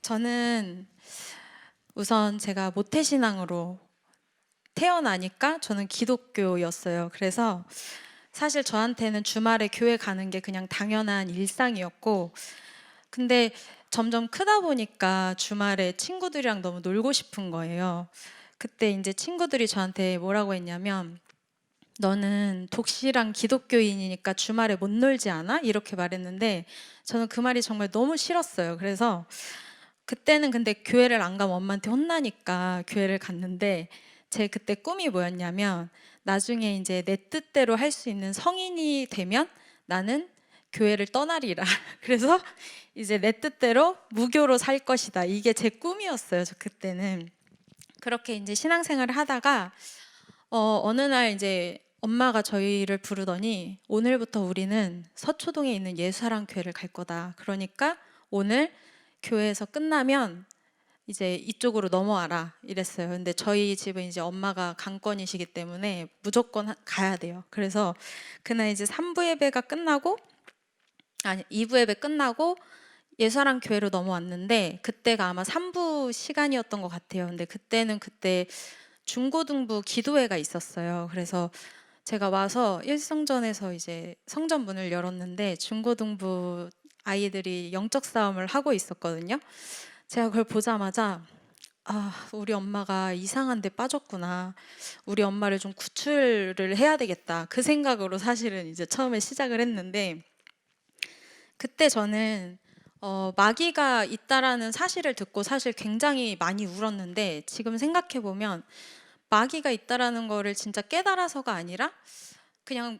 저는 우선 제가 모태신앙으로 태어나니까 저는 기독교였어요. 그래서 사실 저한테는 주말에 교회 가는 게 그냥 당연한 일상이었고, 근데 점점 크다 보니까 주말에 친구들이랑 너무 놀고 싶은 거예요. 그때 이제 친구들이 저한테 뭐라고 했냐면, 너는 독실한 기독교인이니까 주말에 못 놀지 않아? 이렇게 말했는데, 저는 그 말이 정말 너무 싫었어요. 그래서 그때는 근데 교회를 안 가면 엄마한테 혼나니까 교회를 갔는데, 제 그때 꿈이 뭐였냐면, 나중에 이제 내 뜻대로 할 수 있는 성인이 되면 나는 교회를 떠나리라. 그래서 이제 내 뜻대로 무교로 살 것이다. 이게 제 꿈이었어요. 저 그때는. 그렇게 이제 신앙생활을 하다가 어느 날 이제 엄마가 저희를 부르더니, 오늘부터 우리는 서초동에 있는 예수사랑 교회를 갈 거다. 그러니까 오늘 교회에서 끝나면 이제 이쪽으로 넘어와라 이랬어요. 근데 저희 집은 이제 엄마가 강권이시기 때문에 무조건 가야 돼요. 그래서 그날 이제 3부 예배가 끝나고, 아니 2부 예배 끝나고 예사랑 교회로 넘어왔는데, 그때가 아마 3부 시간이었던 것 같아요. 근데 그때 중고등부 기도회가 있었어요. 그래서 제가 와서 일성전에서 이제 성전 문을 열었는데, 중고등부 아이들이 영적 싸움을 하고 있었거든요. 제가 그걸 보자마자, 아, 우리 엄마가 이상한 데 빠졌구나. 우리 엄마를 좀 구출을 해야 되겠다. 그 생각으로 사실은 이제 처음에 시작을 했는데, 그때 저는 마귀가 있다라는 사실을 듣고 사실 굉장히 많이 울었는데, 지금 생각해 보면 마귀가 있다라는 거를 진짜 깨달아서가 아니라 그냥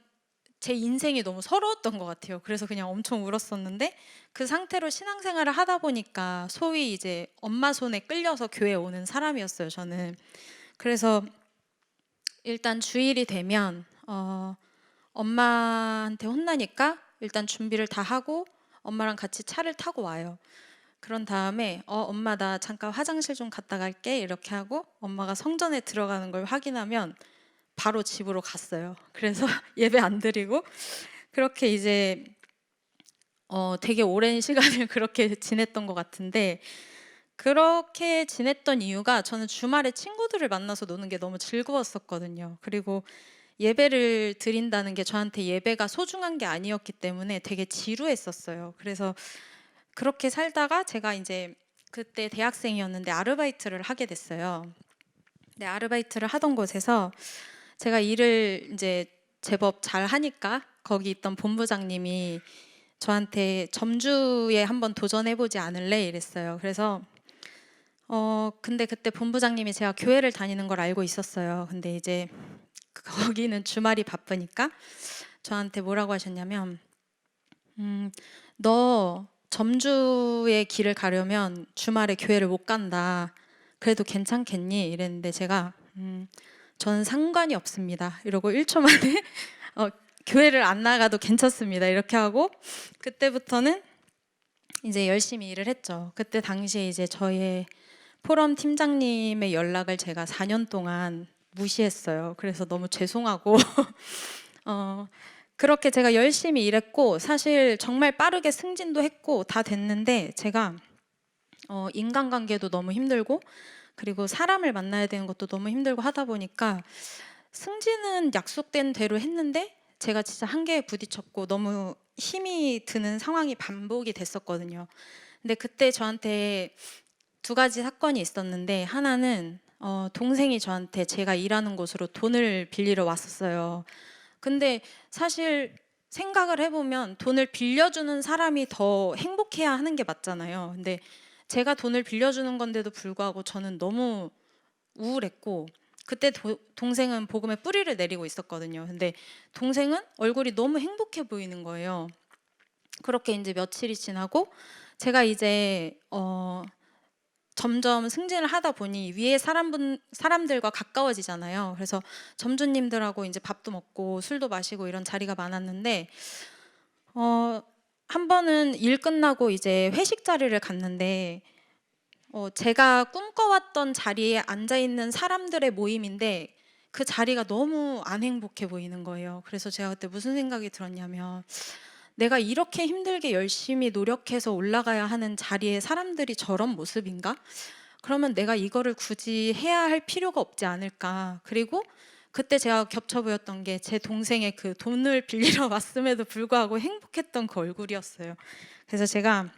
제 인생이 너무 서러웠던 것 같아요. 그래서 그냥 엄청 울었었는데, 그 상태로 신앙생활을 하다 보니까 소위 이제 엄마 손에 끌려서 교회에 오는 사람이었어요, 저는. 그래서 일단 주일이 되면 엄마한테 혼나니까 일단 준비를 다 하고 엄마랑 같이 차를 타고 와요. 그런 다음에 엄마 나 잠깐 화장실 좀 갔다 갈게 이렇게 하고, 엄마가 성전에 들어가는 걸 확인하면 바로 집으로 갔어요. 그래서 예배 안 드리고 그렇게 이제 되게 오랜 시간을 그렇게 지냈던 것 같은데, 그렇게 지냈던 이유가 저는 주말에 친구들을 만나서 노는 게 너무 즐거웠었거든요. 그리고 예배를 드린다는 게 저한테 예배가 소중한 게 아니었기 때문에 되게 지루했었어요. 그래서 그렇게 살다가 제가 이제 그때 대학생이었는데 아르바이트를 하게 됐어요. 네, 아르바이트를 하던 곳에서 제가 일을 이제 제법 잘 하니까 거기 있던 본부장님이 저한테 점주에 한번 도전해보지 않을래 이랬어요. 그래서 근데 그때 본부장님이 제가 교회를 다니는 걸 알고 있었어요. 근데 이제 거기는 주말이 바쁘니까 저한테 뭐라고 하셨냐면, 너 점주의 길을 가려면 주말에 교회를 못 간다. 그래도 괜찮겠니? 이랬는데 제가 저는 상관이 없습니다. 이러고 1초 만에 어, 교회를 안 나가도 괜찮습니다. 이렇게 하고 그때부터는 이제 열심히 일을 했죠. 그때 당시에 이제 저의 포럼 팀장님의 연락을 제가 4년 동안 무시했어요. 그래서 너무 죄송하고 어, 그렇게 제가 열심히 일했고, 사실 정말 빠르게 승진도 했고 다 됐는데, 제가 인간관계도 너무 힘들고 그리고 사람을 만나야 되는 것도 너무 힘들고 하다 보니까 승진은 약속된 대로 했는데 제가 진짜 한계에 부딪혔고 너무 힘이 드는 상황이 반복이 됐었거든요. 근데 그때 저한테 두 가지 사건이 있었는데, 하나는 동생이 저한테 제가 일하는 곳으로 돈을 빌리러 왔었어요. 근데 사실 생각을 해보면 돈을 빌려주는 사람이 더 행복해야 하는 게 맞잖아요. 근데 제가 돈을 빌려주는 건데도 불구하고 저는 너무 우울했고, 그때 동생은 복음에 뿌리를 내리고 있었거든요. 근데 동생은 얼굴이 너무 행복해 보이는 거예요. 그렇게 이제 며칠이 지나고 제가 이제 점점 승진을 하다 보니 위에 사람들과 가까워지잖아요. 그래서 점주님들하고 이제 밥도 먹고 술도 마시고 이런 자리가 많았는데, 한 번은 일 끝나고 이제 회식 자리를 갔는데, 제가 꿈꿔왔던 자리에 앉아 있는 사람들의 모임인데 그 자리가 너무 안 행복해 보이는 거예요. 그래서 제가 그때 무슨 생각이 들었냐면, 내가 이렇게 힘들게 열심히 노력해서 올라가야 하는 자리에 사람들이 저런 모습인가? 그러면 내가 이거를 굳이 해야 할 필요가 없지 않을까? 그리고 그때 제가 겹쳐 보였던 게 제 동생의 그 돈을 빌리러 왔음에도 불구하고 행복했던 그 얼굴이었어요. 그래서 제가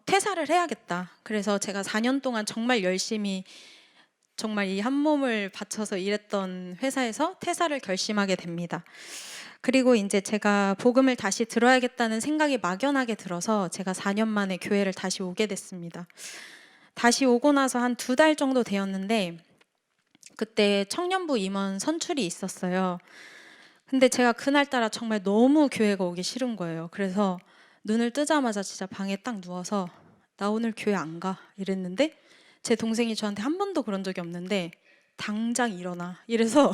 퇴사를 해야겠다. 그래서 제가 4년 동안 정말 열심히 정말 이 한 몸을 바쳐서 일했던 회사에서 퇴사를 결심하게 됩니다. 그리고 이제 제가 복음을 다시 들어야겠다는 생각이 막연하게 들어서 제가 4년 만에 교회를 다시 오게 됐습니다. 다시 오고 나서 한 2달 정도 되었는데 그때 청년부 임원 선출이 있었어요. 근데 제가 그날따라 정말 너무 교회가 오기 싫은 거예요. 그래서 눈을 뜨자마자 진짜 방에 딱 누워서 나 오늘 교회 안 가 이랬는데 제 동생이 저한테 한 번도 그런 적이 없는데 당장 일어나 이래서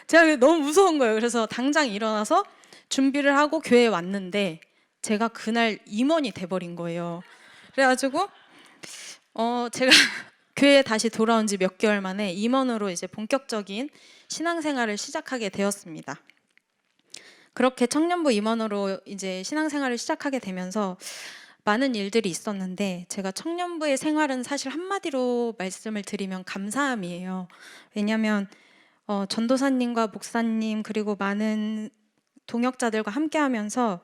제가 너무 무서운 거예요. 그래서 당장 일어나서 준비를 하고 교회에 왔는데 제가 그날 임원이 돼버린 거예요. 그래가지고 제가 교회에 다시 돌아온 지 몇 개월 만에 임원으로 이제 본격적인 신앙생활을 시작하게 되었습니다. 그렇게 청년부 임원으로 이제 신앙생활을 시작하게 되면서 많은 일들이 있었는데 제가 청년부의 생활은 사실 한마디로 말씀을 드리면 감사함이에요. 왜냐하면 전도사님과 목사님 그리고 많은 동역자들과 함께하면서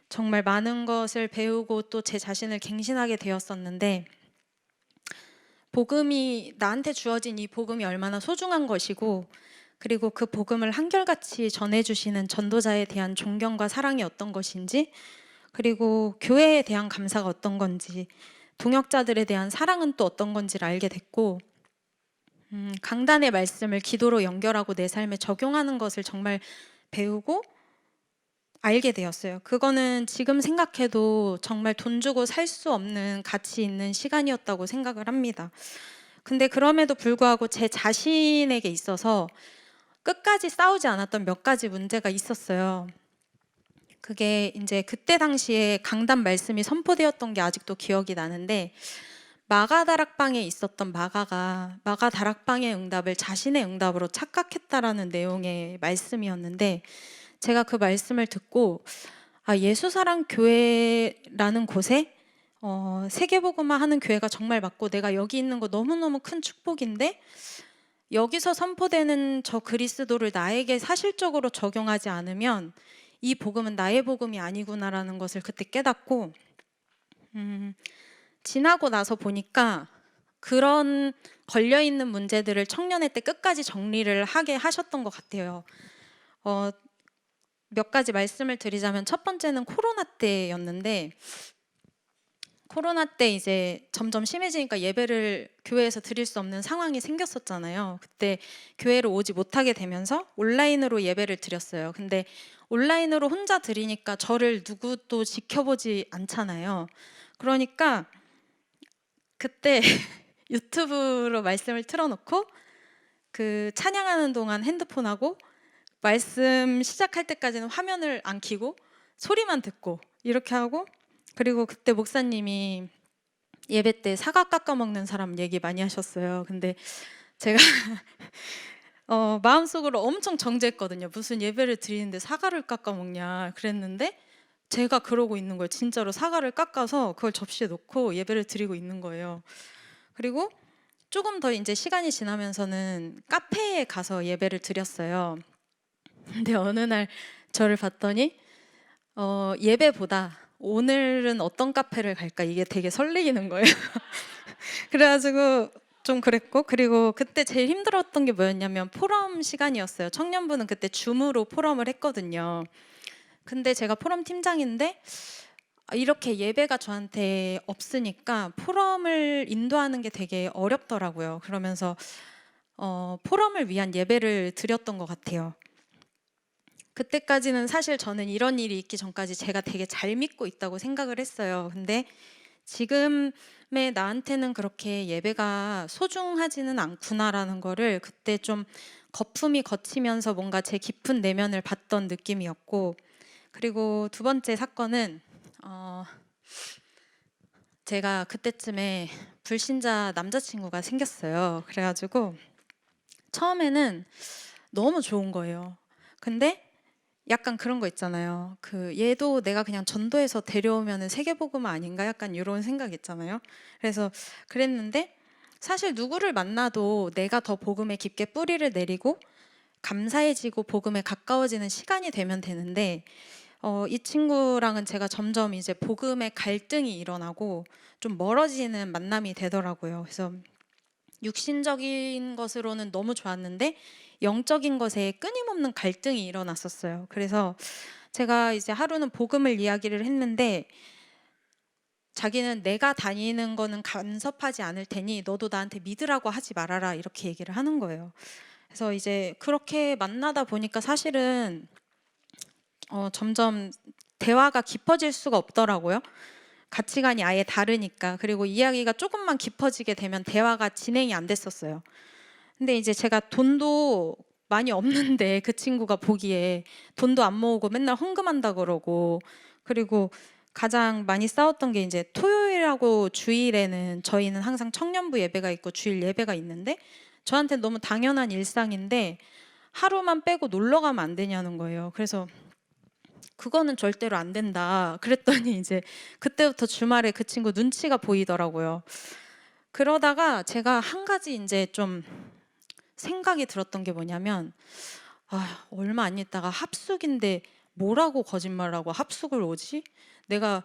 정말 많은 것을 배우고 또 제 자신을 갱신하게 되었었는데 복음이 나한테 주어진 이 복음이 얼마나 소중한 것이고 그리고 그 복음을 한결같이 전해주시는 전도자에 대한 존경과 사랑이 어떤 것인지 그리고 교회에 대한 감사가 어떤 건지 동역자들에 대한 사랑은 또 어떤 건지를 알게 됐고 강단의 말씀을 기도로 연결하고 내 삶에 적용하는 것을 정말 배우고 알게 되었어요. 그거는 지금 생각해도 정말 돈 주고 살 수 없는 가치 있는 시간이었다고 생각을 합니다. 근데 그럼에도 불구하고 제 자신에게 있어서 끝까지 싸우지 않았던 몇 가지 문제가 있었어요. 그게 이제 그때 당시에 강단 말씀이 선포되었던 게 아직도 기억이 나는데 마가 다락방에 있었던 마가 다락방의 응답을 자신의 응답으로 착각했다라는 내용의 말씀이었는데 제가 그 말씀을 듣고 예수사랑 교회라는 곳에 세계복음화 하는 교회가 정말 맞고 내가 여기 있는 거 너무너무 큰 축복인데 여기서 선포되는 저 그리스도를 나에게 사실적으로 적용하지 않으면 이 복음은 나의 복음이 아니구나라는 것을 그때 깨닫고 지나고 나서 보니까 그런 걸려있는 문제들을 청년회 때 끝까지 정리를 하게 하셨던 것 같아요. 몇 가지 말씀을 드리자면 첫 번째는 코로나 때였는데 코로나 때 이제 점점 심해지니까 예배를 교회에서 드릴 수 없는 상황이 생겼었잖아요. 그때 교회를 오지 못하게 되면서 온라인으로 예배를 드렸어요. 근데 온라인으로 혼자 드리니까 저를 누구도 지켜보지 않잖아요. 그러니까 그때 유튜브로 말씀을 틀어놓고 그 찬양하는 동안 핸드폰하고 말씀 시작할 때까지는 화면을 안 켜고 소리만 듣고 이렇게 하고 그리고 그때 목사님이 예배 때 사과 깎아 먹는 사람 얘기 많이 하셨어요. 근데 제가 마음속으로 엄청 정죄했거든요. 무슨 예배를 드리는데 사과를 깎아 먹냐 그랬는데 제가 그러고 있는 거예요. 진짜로 사과를 깎아서 그걸 접시에 놓고 예배를 드리고 있는 거예요. 그리고 조금 더 이제 시간이 지나면서는 카페에 가서 예배를 드렸어요. 근데 어느 날 저를 봤더니 예배보다 오늘은 어떤 카페를 갈까 이게 되게 설레이는 거예요. 그래가지고 좀 그랬고 그리고 그때 제일 힘들었던 게 뭐였냐면 포럼 시간이었어요. 청년부는 그때 줌으로 포럼을 했거든요. 근데 제가 포럼 팀장인데 이렇게 예배가 저한테 없으니까 포럼을 인도하는 게 되게 어렵더라고요. 그러면서 포럼을 위한 예배를 드렸던 것 같아요. 그때까지는 사실 저는 이런 일이 있기 전까지 제가 되게 잘 믿고 있다고 생각을 했어요. 근데 지금의 나한테는 그렇게 예배가 소중하지는 않구나라는 거를 그때 좀 거품이 거치면서 뭔가 제 깊은 내면을 봤던 느낌이었고 그리고 두 번째 사건은 제가 그때쯤에 불신자 남자친구가 생겼어요. 그래가지고 처음에는 너무 좋은 거예요. 근데 약간 그런 거 있잖아요. 그 얘도 내가 그냥 전도해서 데려오면은 세계복음 아닌가? 약간 이런 생각 있잖아요. 그래서 그랬는데 사실 누구를 만나도 내가 더 복음에 깊게 뿌리를 내리고 감사해지고 복음에 가까워지는 시간이 되면 되는데 이 친구랑은 제가 점점 이제 복음의 갈등이 일어나고 좀 멀어지는 만남이 되더라고요. 그래서 육신적인 것으로는 너무 좋았는데 영적인 것에 끊임없는 갈등이 일어났었어요. 그래서 제가 이제 하루는 복음을 이야기를 했는데 자기는 내가 다니는 거는 간섭하지 않을 테니 너도 나한테 믿으라고 하지 말아라 이렇게 얘기를 하는 거예요. 그래서 이제 그렇게 만나다 보니까 사실은 점점 대화가 깊어질 수가 없더라고요. 가치관이 아예 다르니까. 그리고 이야기가 조금만 깊어지게 되면 대화가 진행이 안 됐었어요. 근데 이제 제가 돈도 많이 없는데 그 친구가 보기에 돈도 안 모으고 맨날 헌금한다 그러고, 그리고 가장 많이 싸웠던 게 이제 토요일하고 주일에는 저희는 항상 청년부 예배가 있고 주일 예배가 있는데 저한테 너무 당연한 일상인데 하루만 빼고 놀러 가면 안 되냐는 거예요. 그래서 그거는 절대로 안 된다 그랬더니 이제 그때부터 주말에 그 친구 눈치가 보이더라고요. 그러다가 제가 한 가지 이제 좀 생각이 들었던 게 뭐냐면, 얼마 안 있다가 합숙인데 뭐라고 거짓말하고 합숙을 오지? 내가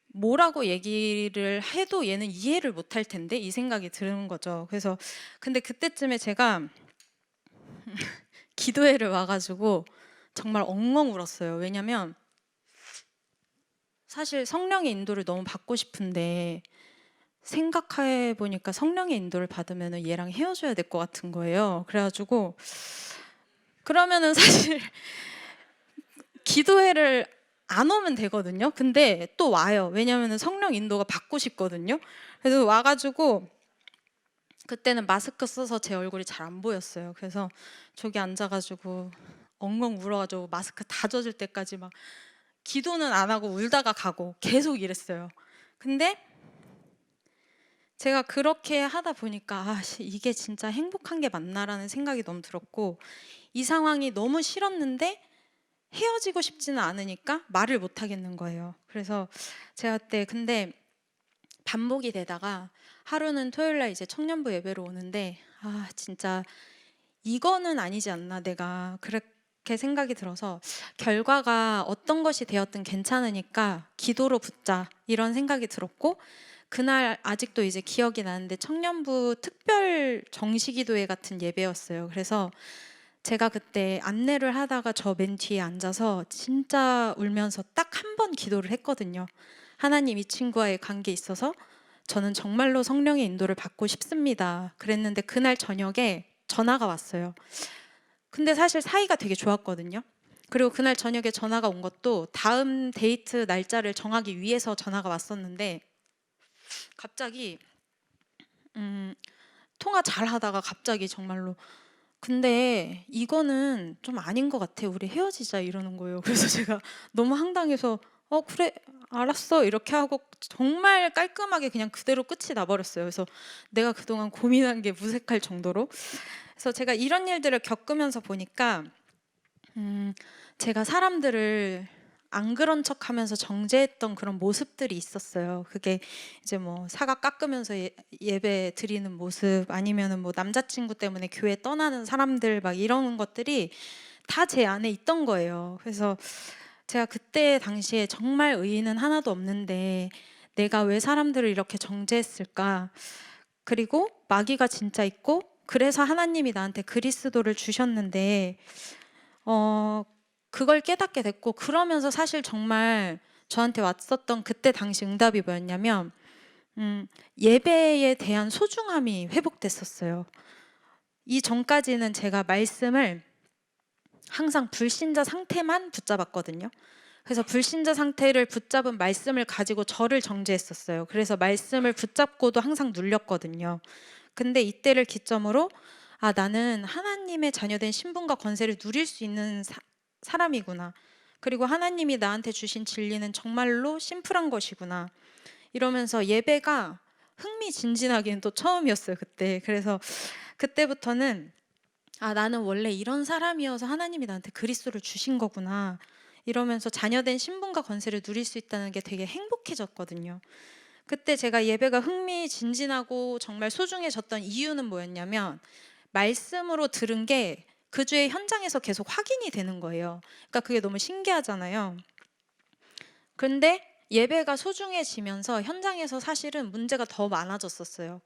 뭐라고 얘기를 해도 얘는 이해를 못 할 텐데 이 생각이 드는 거죠. 그래서 근데 그때쯤에 제가 기도회를 와가지고 정말 엉엉 울었어요. 왜냐면 사실 성령의 인도를 너무 받고 싶은데 생각해 보니까 성령의 인도를 받으면 얘랑 헤어져야 될 것 같은 거예요. 그래가지고 그러면은 사실 기도회를 안 오면 되거든요. 근데 또 와요. 왜냐면은 성령 인도가 받고 싶거든요. 그래서 와가지고 그때는 마스크 써서 제 얼굴이 잘 안 보였어요. 그래서 저기 앉아가지고 엉엉 울어가지고 마스크 다 젖을 때까지 막 기도는 안 하고 울다가 가고 계속 이랬어요. 근데 제가 그렇게 하다 보니까 이게 진짜 행복한 게 맞나라는 생각이 너무 들었고 이 상황이 너무 싫었는데 헤어지고 싶지는 않으니까 말을 못 하겠는 거예요. 그래서 제가 그때 근데 반복이 되다가 하루는 토요일 날 이제 청년부 예배로 오는데 진짜 이거는 아니지 않나 내가 그렇게 생각이 들어서 결과가 어떤 것이 되었든 괜찮으니까 기도로 붙자 이런 생각이 들었고 그날 아직도 이제 기억이 나는데 청년부 특별 정시기도회 같은 예배였어요. 그래서 제가 그때 안내를 하다가 저 맨 뒤에 앉아서 진짜 울면서 딱 한 번 기도를 했거든요. 하나님, 이 친구와의 관계에 있어서 저는 정말로 성령의 인도를 받고 싶습니다. 그랬는데 그날 저녁에 전화가 왔어요. 근데 사실 사이가 되게 좋았거든요. 그리고 그날 저녁에 전화가 온 것도 다음 데이트 날짜를 정하기 위해서 전화가 왔었는데 갑자기 통화 잘 하다가 갑자기 정말로 근데 이거는 좀 아닌 것 같아. 우리 헤어지자 이러는 거예요. 그래서 제가 너무 황당해서 그래 알았어 이렇게 하고 정말 깔끔하게 그냥 그대로 끝이 나버렸어요. 그래서 내가 그동안 고민한 게 무색할 정도로. 그래서 제가 이런 일들을 겪으면서 보니까 제가 사람들을 안 그런 척하면서 정죄했던 그런 모습들이 있었어요. 그게 이제 뭐 사과 깎으면서 예배 드리는 모습 아니면은 뭐 남자친구 때문에 교회 떠나는 사람들 막 이런 것들이 다 제 안에 있던 거예요. 그래서 제가 그때 당시에 정말 의의는 하나도 없는데 내가 왜 사람들을 이렇게 정죄했을까? 그리고 마귀가 진짜 있고 그래서 하나님이 나한테 그리스도를 주셨는데 그걸 깨닫게 됐고 그러면서 사실 정말 저한테 왔었던 그때 당시 응답이 뭐였냐면 예배에 대한 소중함이 회복됐었어요. 이 전까지는 제가 말씀을 항상 불신자 상태만 붙잡았거든요. 그래서 불신자 상태를 붙잡은 말씀을 가지고 저를 정죄했었어요. 그래서 말씀을 붙잡고도 항상 눌렸거든요. 근데 이때를 기점으로 나는 하나님의 자녀된 신분과 권세를 누릴 수 있는 사람이구나. 그리고 하나님이 나한테 주신 진리는 정말로 심플한 것이구나. 이러면서 예배가 흥미진진하기는 또 처음이었어요, 그때. 그래서 그때부터는 '아 나는 원래 이런 사람이어서 하나님이 나한테 그리스도를 주신 거구나.' 이러면서 자녀된 신분과 권세를 누릴 수 있다는 게 되게 행복해졌거든요. 그때 제가 예배가 흥미진진하고 정말 소중해졌던 이유는 뭐였냐면 말씀으로 들은 게 그 주의 현장에서 계속 확인이 되는 거예요. 그러니까 그게 너무 신기하잖아요. 근데 예배가 소중해지면서 현장에서 사실은 문제가 더 많아졌었어요.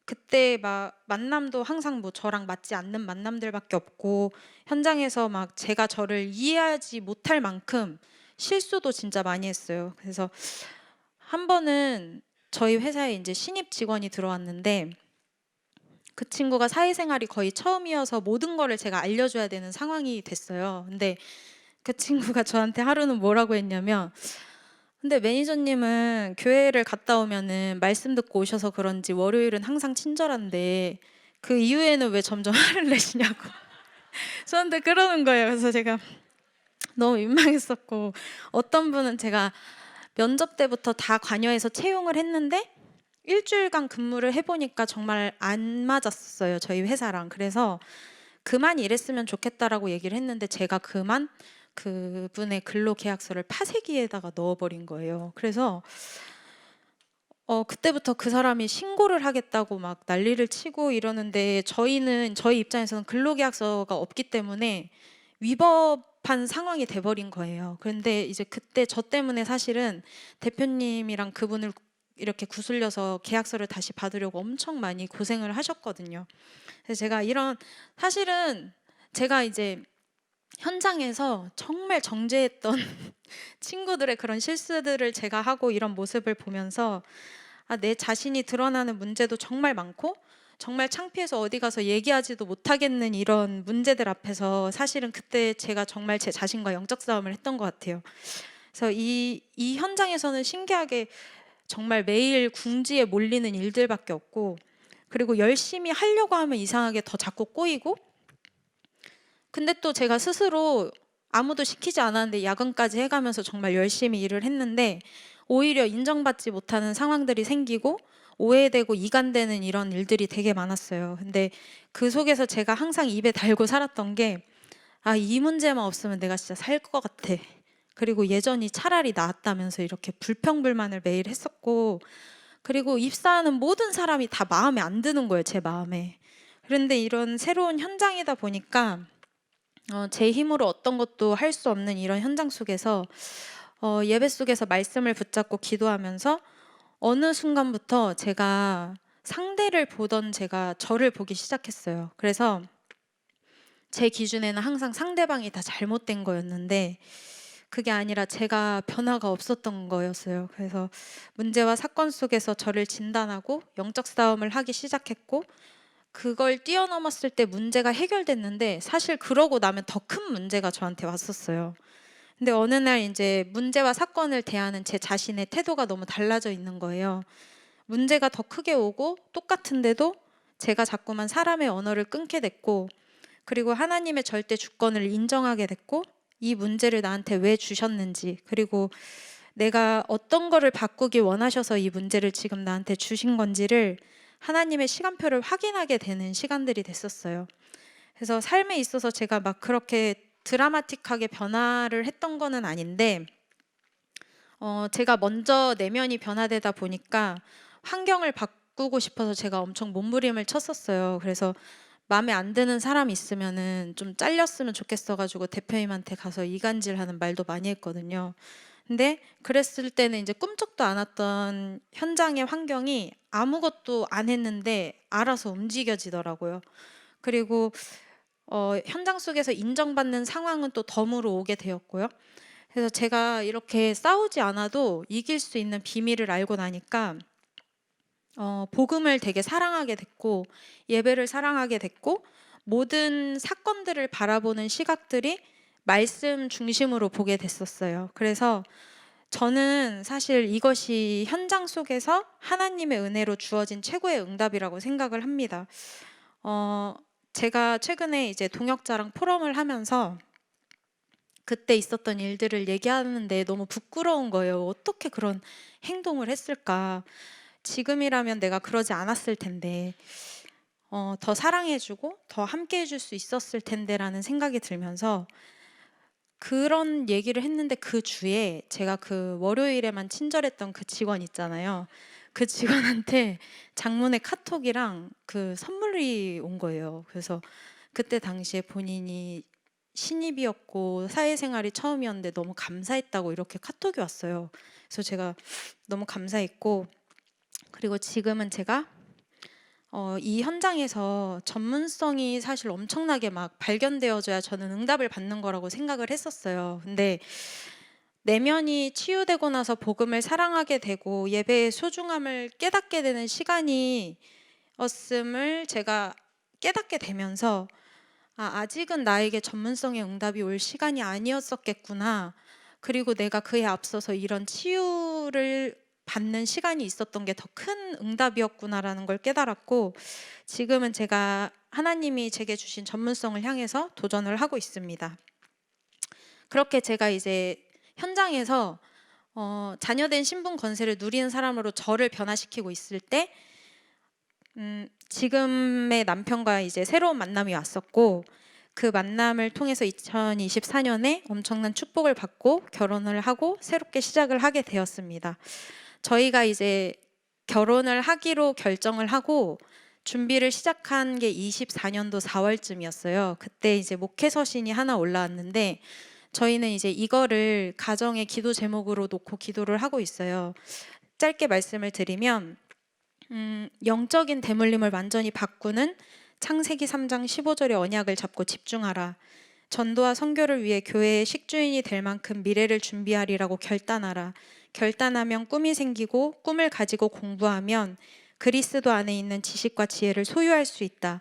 그때 막 만남도 항상 뭐 저랑 맞지 않는 만남들밖에 없고 현장에서 막 제가 저를 이해하지 못할 만큼 실수도 진짜 많이 했어요. 그래서 한 번은 저희 회사에 이제 신입 직원이 들어왔는데 그 친구가 사회생활이 거의 처음이어서 모든 거를 제가 알려줘야 되는 상황이 됐어요. 근데 그 친구가 저한테 하루는 뭐라고 했냐면, 근데 매니저님은 교회를 갔다 오면은 말씀 듣고 오셔서 그런지 월요일은 항상 친절한데 그 이후에는 왜 점점 화를 내시냐고 저한테 그러는 거예요. 그래서 제가 너무 민망했었고, 어떤 분은 제가 면접 때부터 다 관여해서 채용을 했는데 일주일간 근무를 해보니까 정말 안 맞았어요, 저희 회사랑. 그래서 그만 일했으면 좋겠다라고 얘기를 했는데 제가 그분의 근로계약서를 파쇄기에다가 넣어버린 거예요. 그래서 그때부터 그 사람이 신고를 하겠다고 막 난리를 치고 이러는데 저희 입장에서는 근로계약서가 없기 때문에 위법한 상황이 돼버린 거예요. 그런데 이제 그때 저 때문에 사실은 대표님이랑 그분을 이렇게 구슬려서 계약서를 다시 받으려고 엄청 많이 고생을 하셨거든요. 그래서 제가 사실은 제가 이제 현장에서 정말 정죄했던 친구들의 그런 실수들을 제가 하고 이런 모습을 보면서 내 자신이 드러나는 문제도 정말 많고 정말 창피해서 어디 가서 얘기하지도 못하겠는 이런 문제들 앞에서 사실은 그때 제가 정말 제 자신과 영적 싸움을 했던 것 같아요. 그래서 이 현장에서는 신기하게 정말 매일 궁지에 몰리는 일들밖에 없고, 그리고 열심히 하려고 하면 이상하게 더 자꾸 꼬이고, 근데 또 제가 스스로 아무도 시키지 않았는데 야근까지 해가면서 정말 열심히 일을 했는데 오히려 인정받지 못하는 상황들이 생기고 오해되고 이간되는 이런 일들이 되게 많았어요. 근데 그 속에서 제가 항상 입에 달고 살았던 게, 이 문제만 없으면 내가 진짜 살 것 같아. 그리고 예전이 차라리 나았다면서 이렇게 불평불만을 매일 했었고, 그리고 입사하는 모든 사람이 다 마음에 안 드는 거예요, 제 마음에. 그런데 이런 새로운 현장이다 보니까 제 힘으로 어떤 것도 할 수 없는 이런 현장 속에서 예배 속에서 말씀을 붙잡고 기도하면서 어느 순간부터 제가 상대를 보던 제가 저를 보기 시작했어요. 그래서 제 기준에는 항상 상대방이 다 잘못된 거였는데 그게 아니라 제가 변화가 없었던 거였어요. 그래서 문제와 사건 속에서 저를 진단하고 영적 싸움을 하기 시작했고, 그걸 뛰어넘었을 때 문제가 해결됐는데 사실 그러고 나면 더 큰 문제가 저한테 왔었어요. 근데 어느 날 이제 문제와 사건을 대하는 제 자신의 태도가 너무 달라져 있는 거예요. 문제가 더 크게 오고 똑같은데도 제가 자꾸만 사람의 언어를 끊게 됐고, 그리고 하나님의 절대 주권을 인정하게 됐고, 이 문제를 나한테 왜 주셨는지, 그리고 내가 어떤 거를 바꾸기 원하셔서 이 문제를 지금 나한테 주신 건지를 하나님의 시간표를 확인하게 되는 시간들이 됐었어요. 그래서 삶에 있어서 제가 막 그렇게 드라마틱하게 변화를 했던 거는 아닌데, 제가 먼저 내면이 변화되다 보니까 환경을 바꾸고 싶어서 제가 엄청 몸부림을 쳤었어요. 그래서 마음에 안 드는 사람이 있으면은 좀 잘렸으면 좋겠어가지고 대표님한테 가서 이간질하는 말도 많이 했거든요. 근데 그랬을 때는 이제 꿈쩍도 않았던 현장의 환경이 아무것도 안 했는데 알아서 움직여지더라고요. 그리고 현장 속에서 인정받는 상황은 또 덤으로 오게 되었고요. 그래서 제가 이렇게 싸우지 않아도 이길 수 있는 비밀을 알고 나니까 복음을 되게 사랑하게 됐고, 예배를 사랑하게 됐고, 모든 사건들을 바라보는 시각들이 말씀 중심으로 보게 됐었어요. 그래서 저는 사실 이것이 현장 속에서 하나님의 은혜로 주어진 최고의 응답이라고 생각을 합니다. 제가 최근에 이제 동역자랑 포럼을 하면서 그때 있었던 일들을 얘기하는데 너무 부끄러운 거예요. 어떻게 그런 행동을 했을까? 지금이라면 내가 그러지 않았을 텐데. 더 사랑해주고 더 함께해줄 수 있었을 텐데라는 생각이 들면서 그런 얘기를 했는데 그 주에 제가 그 월요일에만 친절했던 그 직원 있잖아요. 그 직원한테 장문의 카톡이랑 그 선물이 온 거예요. 그래서 그때 당시에 본인이 신입이었고 사회생활이 처음이었는데 너무 감사했다고 이렇게 카톡이 왔어요. 그래서 제가 너무 감사했고, 그리고 지금은 제가 이 현장에서 전문성이 사실 엄청나게 막 발견되어져야 저는 응답을 받는 거라고 생각을 했었어요. 근데 내면이 치유되고 나서 복음을 사랑하게 되고 예배의 소중함을 깨닫게 되는 시간이었음을 제가 깨닫게 되면서 아직은 나에게 전문성의 응답이 올 시간이 아니었었겠구나. 그리고 내가 그에 앞서서 이런 치유를 받는 시간이 있었던 게 더 큰 응답이었구나라는 걸 깨달았고, 지금은 제가 하나님이 제게 주신 전문성을 향해서 도전을 하고 있습니다. 그렇게 제가 이제 현장에서 자녀된 신분 권세를 누리는 사람으로 저를 변화시키고 있을 때 지금의 남편과 이제 새로운 만남이 왔었고, 그 만남을 통해서 2024년에 엄청난 축복을 받고 결혼을 하고 새롭게 시작을 하게 되었습니다. 저희가 이제 결혼을 하기로 결정을 하고 준비를 시작한 게 24년도 4월쯤이었어요. 그때 이제 목회 서신이 하나 올라왔는데 저희는 이제 이거를 가정의 기도 제목으로 놓고 기도를 하고 있어요. 짧게 말씀을 드리면 영적인 대물림을 완전히 바꾸는 창세기 3장 15절의 언약을 잡고 집중하라. 전도와 선교를 위해 교회의 식주인이 될 만큼 미래를 준비하리라고 결단하라. 결단하면 꿈이 생기고 꿈을 가지고 공부하면 그리스도 안에 있는 지식과 지혜를 소유할 수 있다.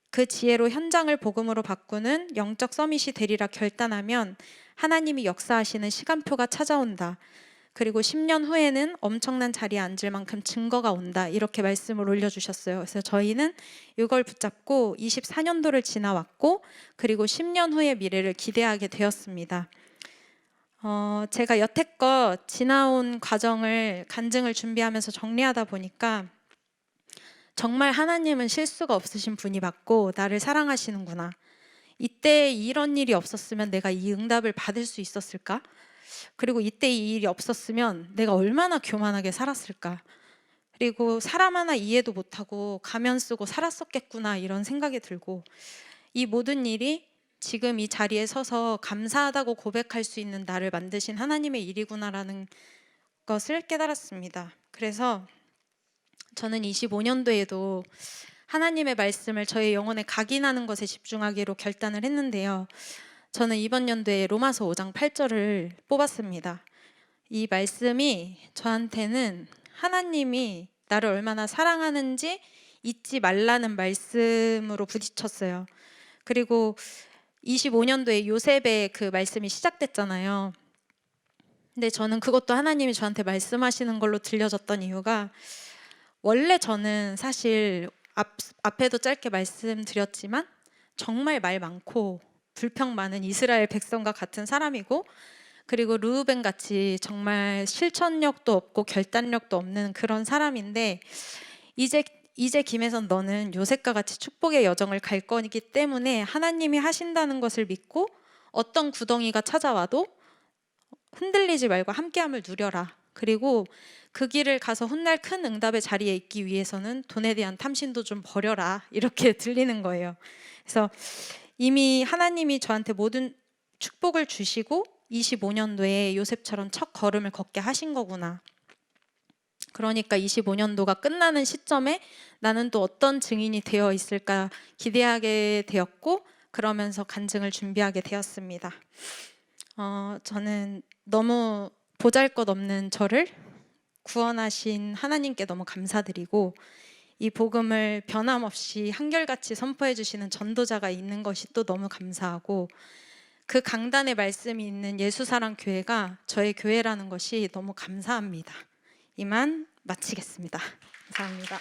그 지혜로 현장을 복음으로 바꾸는 영적 서밋이 되리라 결단하면 하나님이 역사하시는 시간표가 찾아온다. 그리고 10년 후에는 엄청난 자리에 앉을 만큼 증거가 온다. 이렇게 말씀을 올려주셨어요. 그래서 저희는 이걸 붙잡고 24년도를 지나왔고, 그리고 10년 후의 미래를 기대하게 되었습니다. 제가 여태껏 지나온 과정을 간증을 준비하면서 정리하다 보니까 정말 하나님은 실수가 없으신 분이 맞고 나를 사랑하시는구나. 이때 이런 일이 없었으면 내가 이 응답을 받을 수 있었을까? 그리고 이때 이 일이 없었으면 내가 얼마나 교만하게 살았을까? 그리고 사람 하나 이해도 못하고 가면 쓰고 살았었겠구나 이런 생각이 들고, 이 모든 일이 지금 이 자리에 서서 감사하다고 고백할 수 있는 나를 만드신 하나님의 일이구나라는 것을 깨달았습니다. 그래서 저는 25년도에도 하나님의 말씀을 저의 영혼에 각인하는 것에 집중하기로 결단을 했는데요. 저는 이번 연도에 로마서 5장 8절을 뽑았습니다. 이 말씀이 저한테는 하나님이 나를 얼마나 사랑하는지 잊지 말라는 말씀으로 부딪혔어요. 그리고 25년도에 요셉의 그 말씀이 시작됐잖아요. 근데 저는 그것도 하나님이 저한테 말씀하시는 걸로 들려졌던 이유가, 원래 저는 사실 앞에도 짧게 말씀드렸지만 정말 말 많고 불평 많은 이스라엘 백성과 같은 사람이고, 그리고 르우벤 같이 정말 실천력도 없고 결단력도 없는 그런 사람인데, 이제 김혜선 너는 요셉과 같이 축복의 여정을 갈 거기 때문에 하나님이 하신다는 것을 믿고 어떤 구덩이가 찾아와도 흔들리지 말고 함께함을 누려라. 그리고 그 길을 가서 훗날 큰 응답의 자리에 있기 위해서는 돈에 대한 탐심도 좀 버려라. 이렇게 들리는 거예요. 그래서 이미 하나님이 저한테 모든 축복을 주시고 25년도에 요셉처럼 첫 걸음을 걷게 하신 거구나. 그러니까 25년도가 끝나는 시점에 나는 또 어떤 증인이 되어 있을까 기대하게 되었고, 그러면서 간증을 준비하게 되었습니다. 저는 너무 보잘것없는 저를 구원하신 하나님께 너무 감사드리고, 이 복음을 변함없이 한결같이 선포해 주시는 전도자가 있는 것이 또 너무 감사하고, 그 강단의 말씀이 있는 예수사랑교회가 저의 교회라는 것이 너무 감사합니다. 이만 마치겠습니다. 감사합니다.